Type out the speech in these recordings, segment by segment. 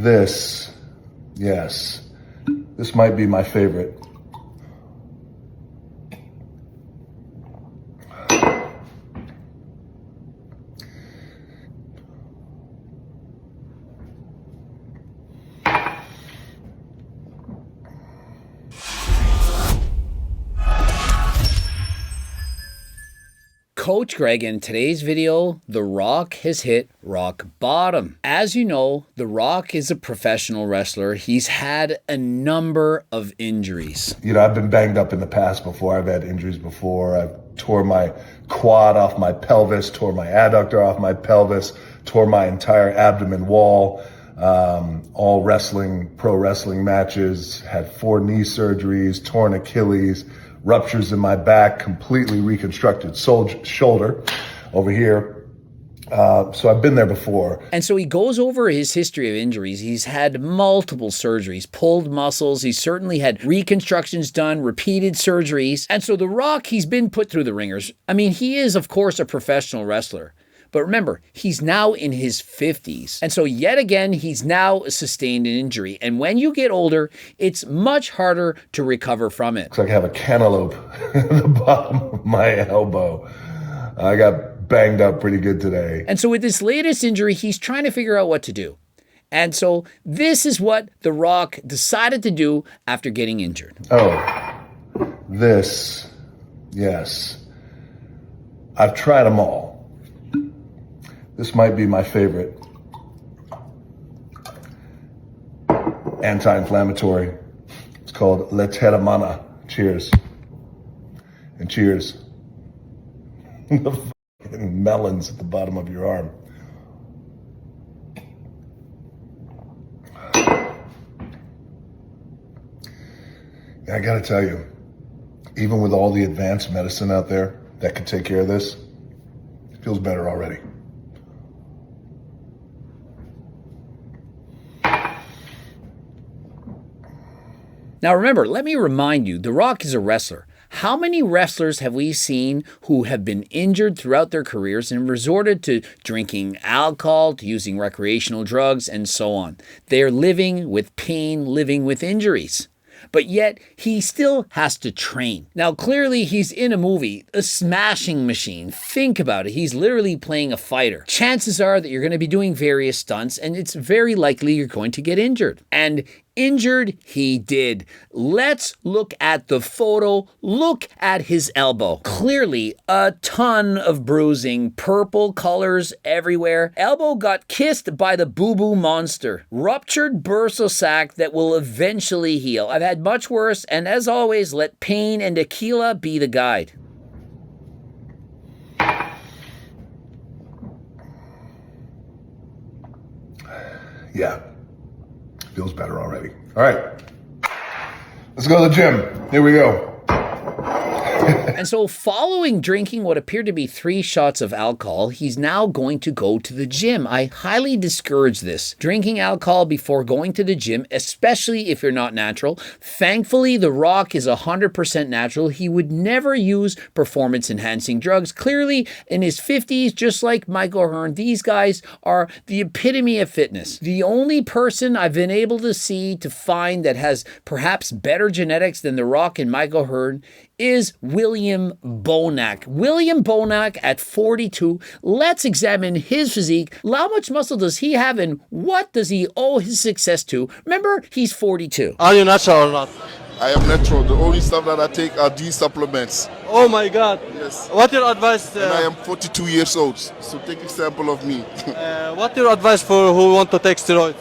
This, yes, this might be my favorite. Coach Greg, in today's video, The Rock has hit rock bottom. As you know, The Rock is a professional wrestler. He's had a number of injuries. You know, I've been banged up in the past before. I've had injuries before. I've tore my quad off my pelvis, tore my adductor off my pelvis, tore my entire abdomen wall. All wrestling, pro wrestling matches, had 4 knee surgeries, torn Achilles, ruptures in my back, completely reconstructed shoulder over here. So I've been there before. And so he goes over his history of injuries. He's had multiple surgeries, pulled muscles. He's certainly had reconstructions done, repeated surgeries. And so The Rock, he's been put through the ringers. I mean, he is, of course, a professional wrestler. But remember, he's now in his 50s. And so yet again, he's now sustained an injury. And when you get older, it's much harder to recover from it. Looks like I have a cantaloupe at the bottom of my elbow. I got banged up pretty good today. And so with this latest injury, he's trying to figure out what to do. And so this is what The Rock decided to do after getting injured. Oh, this, yes. I've tried them all. This might be my favorite. Anti-inflammatory. It's called Le Terramana. Cheers. And cheers. The fucking melons at the bottom of your arm. I gotta tell you, even with all the advanced medicine out there that could take care of this, it feels better already. Now remember, let me remind you, The Rock is a wrestler. How many wrestlers have we seen who have been injured throughout their careers and resorted to drinking alcohol, to using recreational drugs, and so on? They're living with pain, living with injuries. But yet, he still has to train. Now, clearly, he's in a movie, a smashing machine. Think about it. He's literally playing a fighter. Chances are that you're going to be doing various stunts, and it's very likely you're going to get injured. And injured he did. Let's look at the photo. Look at his elbow. Clearly a ton of bruising, purple colors everywhere. Elbow got kissed by the boo-boo monster. Ruptured bursal sac that will eventually heal. I've had much worse, and as always, let pain and tequila be the guide. Yeah. Feels better already. All right. Let's go to the gym. Here we go. And so following drinking what appeared to be 3 shots of alcohol, he's now going to go to the gym. I highly discourage this. Drinking alcohol before going to the gym, especially if you're not natural. Thankfully, The Rock is 100% natural. He would never use performance-enhancing drugs. Clearly, in his 50s, just like Michael Hearn, these guys are the epitome of fitness. The only person I've been able to see to find that has perhaps better genetics than The Rock and Michael Hearn is William Bonac. William Bonac at 42. Let's examine his physique. How much muscle does he have and what does he owe his success to? Remember, he's 42. Are you natural or not? I am natural. The only stuff that I take are these supplements. Oh my God. Yes. What your advice? And I am 42 years old. So take example of me. What your advice for who want to take steroids?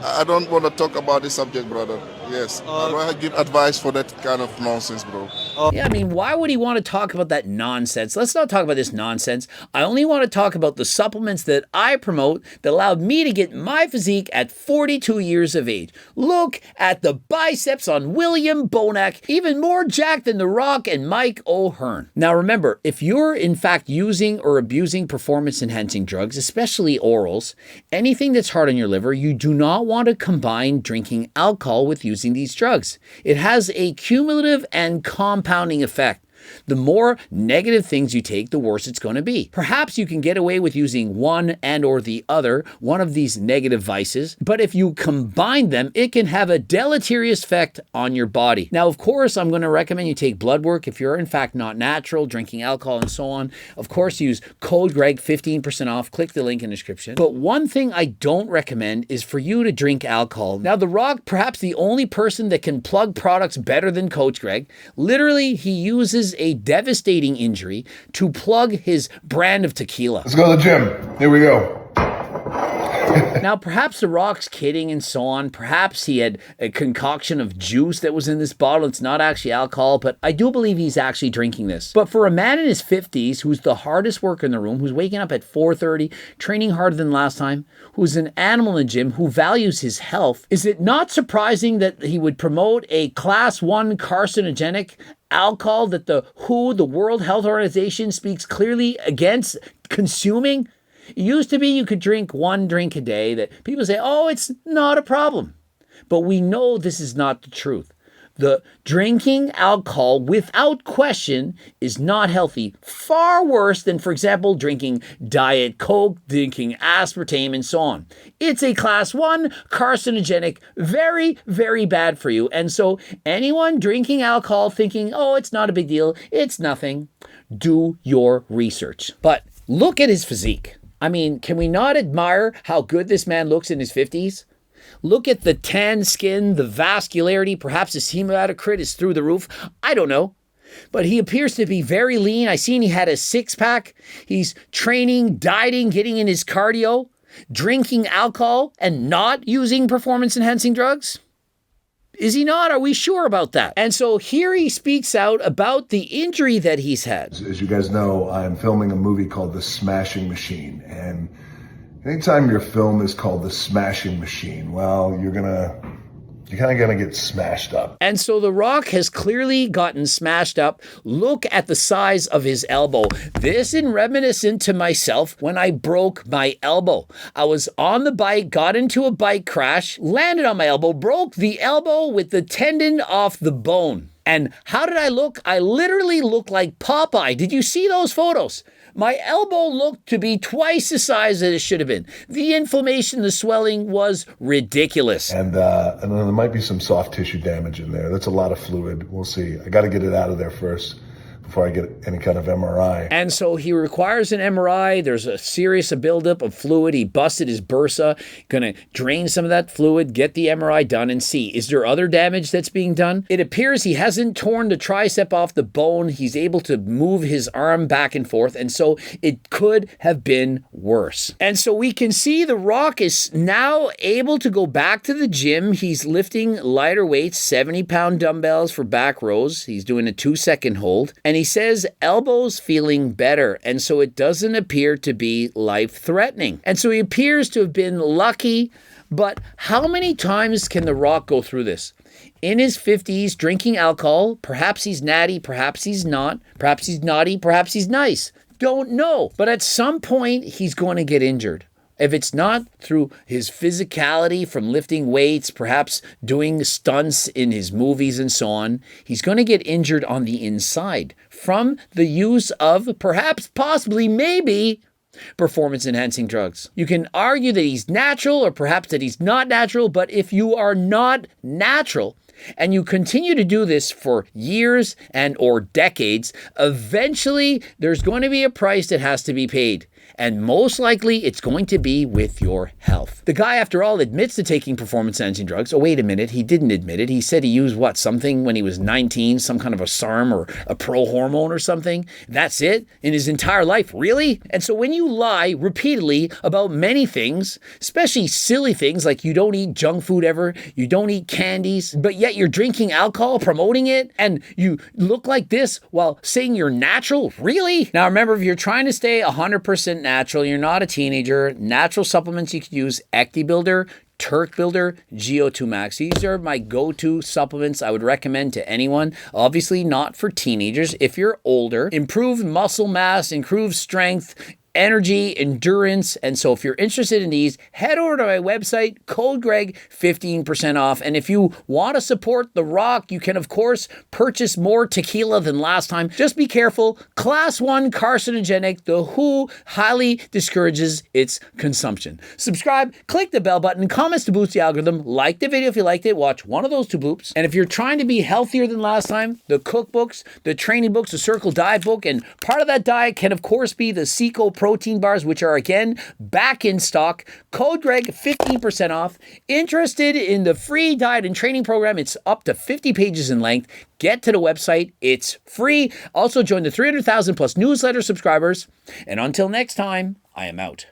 I don't want to talk about this subject, brother. Yes. I don't give advice for that kind of nonsense, bro. Yeah, I mean, why would he want to talk about that nonsense? Let's not talk about this nonsense. I only want to talk about the supplements that I promote that allowed me to get my physique at 42 years of age. Look at the biceps on William Bonac, even more jacked than The Rock and Mike O'Hearn. Now remember, if you're in fact using or abusing performance-enhancing drugs, especially orals, anything that's hard on your liver, you do not want to combine drinking alcohol with using these drugs. It has a cumulative and compounding effect. The more negative things you take, the worse it's going to be. Perhaps you can get away with using one and or the other, one of these negative vices, but if you combine them, it can have a deleterious effect on your body. Now, of course, I'm going to recommend you take blood work if you're in fact not natural, drinking alcohol and so on. Of course, use code Greg, 15% off. Click the link in the description. But one thing I don't recommend is for you to drink alcohol. Now, The Rock, perhaps the only person that can plug products better than Coach Greg, literally, he uses a devastating injury to plug his brand of tequila. Let's go to the gym. Here we go. Now, perhaps The Rock's kidding and so on. Perhaps he had a concoction of juice that was in this bottle. It's not actually alcohol, but I do believe he's actually drinking this. But for a man in his 50s, who's the hardest worker in the room, who's waking up at 4:30, training harder than last time, who's an animal in the gym, who values his health, is it not surprising that he would promote a class 1 carcinogenic alcohol that the WHO, the World Health Organization, speaks clearly against consuming? It used to be you could drink 1 drink a day that people say, oh, it's not a problem. But we know this is not the truth. The drinking alcohol without question is not healthy. Far worse than, for example, drinking Diet Coke, drinking aspartame, and so on. It's a class 1 carcinogenic, very, very bad for you. And so anyone drinking alcohol thinking, oh, it's not a big deal, it's nothing, do your research. But look at his physique. I mean, can we not admire how good this man looks in his 50s? Look at the tan skin, the vascularity, perhaps his hematocrit is through the roof. I don't know. But he appears to be very lean. I seen he had a 6-pack. He's training, dieting, getting in his cardio, drinking alcohol, and not using performance-enhancing drugs. Is he not? Are we sure about that? And so here he speaks out about the injury that he's had. As you guys know, I'm filming a movie called The Smashing Machine. And anytime your film is called The Smashing Machine, well, you're kind of gonna get smashed up. And so The Rock has clearly gotten smashed up. Look at the size of his elbow. This is reminiscent to myself when I broke my elbow. I was on the bike, got into a bike crash, landed on my elbow, broke the elbow with the tendon off the bone. And how did I look? I literally looked like Popeye. Did you see those photos? My elbow looked to be twice the size that it should have been. The inflammation, the swelling was ridiculous. And there might be some soft tissue damage in there. That's a lot of fluid. We'll see. I got to get it out of there first before I get any kind of MRI. And so he requires an MRI. There's a serious buildup of fluid. He busted his bursa. Going to drain some of that fluid, get the MRI done and see, is there other damage that's being done? It appears he hasn't torn the tricep off the bone. He's able to move his arm back and forth. And so it could have been worse. And so we can see The Rock is now able to go back to the gym. He's lifting lighter weights, 70-pound dumbbells for back rows. He's doing a 2-second hold. And he says elbows feeling better, and so it doesn't appear to be life-threatening. And so he appears to have been lucky, but how many times can The Rock go through this? In his 50s, drinking alcohol, perhaps he's natty, perhaps he's not, perhaps he's naughty, perhaps he's nice. Don't know. But at some point, he's going to get injured. If it's not through his physicality from lifting weights, perhaps doing stunts in his movies and so on, he's going to get injured on the inside from the use of perhaps, possibly, maybe performance-enhancing drugs. You can argue that he's natural or perhaps that he's not natural, but if you are not natural and you continue to do this for years and or decades, eventually there's going to be a price that has to be paid. And most likely, it's going to be with your health. The guy, after all, admits to taking performance-enhancing drugs. Oh, wait a minute. He didn't admit it. He said he used, what, something when he was 19, some kind of a SARM or a pro-hormone or something. That's it? In his entire life? Really? And so when you lie repeatedly about many things, especially silly things like you don't eat junk food ever, you don't eat candies, but yet you're drinking alcohol, promoting it, and you look like this while saying you're natural? Really? Now, remember, if you're trying to stay 100% natural, you're not a teenager, natural supplements you could use, Ecti Builder, Turk Builder, GO2 Max. These are my go-to supplements I would recommend to anyone. Obviously not for teenagers. If you're older, improved muscle mass, improved strength, energy, endurance. And so if you're interested in these, head over to my website, code Greg, 15% off. And if you want to support The Rock, you can, of course, purchase more tequila than last time. Just be careful. Class 1 carcinogenic. The WHO highly discourages its consumption. Subscribe, click the bell button, comments to boost the algorithm, like the video if you liked it, watch one of those 2 bloops. And if you're trying to be healthier than last time, the cookbooks, the training books, the Circle Diet book, and part of that diet can, of course, be the Seco protein bars, which are, again, back in stock. Code Greg, 15% off. Interested in the free diet and training program? It's up to 50 pages in length. Get to the website. It's free. Also, join the 300,000 plus newsletter subscribers. And until next time, I am out.